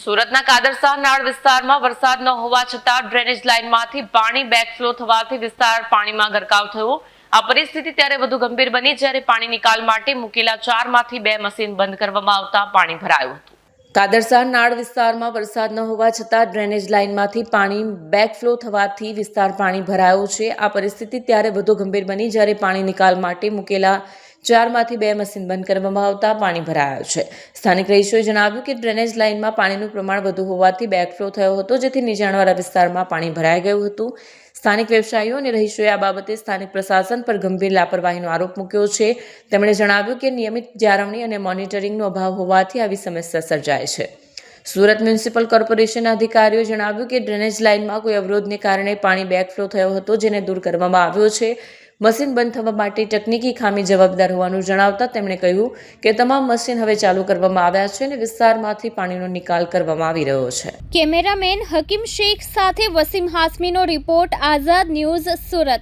સુરતના કાદરશાહ નાળ વિસ્તારમાં વરસાદ ન હોવા છતાં ડ્રેનેજ લાઇનમાંથી પાણી બેકફ્લો થવાથી વિસ્તાર પાણીમાં ગરકાવ થયો। આ પરિસ્થિતિ ત્યારે વધુ ગંભીર બની જ્યારે પાણી નિકાલ માટે મૂકેલા 4માંથી 2 મશીન બંધ કરવામાં આવતા પાણી ભરાયું હતું। કાદરશાહ નાળ વિસ્તારમાં વરસાદ ન હોવા છતાં ડ્રેનેજ લાઇનમાંથી પાણી બેકફ્લો થવાથી વિસ્તાર પાણી ભરાયો છે। આ પરિસ્થિતિ ત્યારે વધુ ગંભીર બની જ્યારે પાણી નિકાલ માટે મૂકેલા 4માંથી 2 મશીન બંધ કરવામાં આવતા પાણી ભરાયા છે। સ્થાનિક રહીશોએ જણાવ્યું કે ડ્રેનેજ લાઇનમાં પાણીનું પ્રમાણ વધુ હોવાથી બેકફ્લો થયો હતો, જેથી નીચાણવાળા વિસ્તારમાં પાણી ભરાઈ ગયું હતું। સ્થાનિક વ્યવસાયીઓ અને રહીશોએ આ બાબતે સ્થાનિક પ્રશાસન પર ગંભીર લાપરવાહીનો આરોપ મૂક્યો છે। તેમણે જણાવ્યું કે નિયમિત જાળવણી અને મોનિટરિંગનો અભાવ હોવાથી આવી સમસ્યા સર્જાય છે। સુરત મ્યુનિસિપલ કોર્પોરેશનના અધિકારીઓએ જણાવ્યું કે ડ્રેનેજ લાઇનમાં કોઈ અવરોધને કારણે પાણી બેકફ્લો થયો હતો, જેને દૂર કરવામાં આવ્યો છે। મશીન બંધ થવા માટે તકનીકી ખામી જવાબદાર હોવાનું જણાવતા તેમણે કહ્યું કે તમામ મશીન હવે ચાલુ કરવામાં આવ્યા છે અને વિસ્તારમાંથી પાણીનો નિકાલ કરવામાં આવી રહ્યો છે। કેમેરામેન હકીમ શેખ સાથે વસીમ હાસમીનો રિપોર્ટ, આઝાદ ન્યૂઝ, સુરત।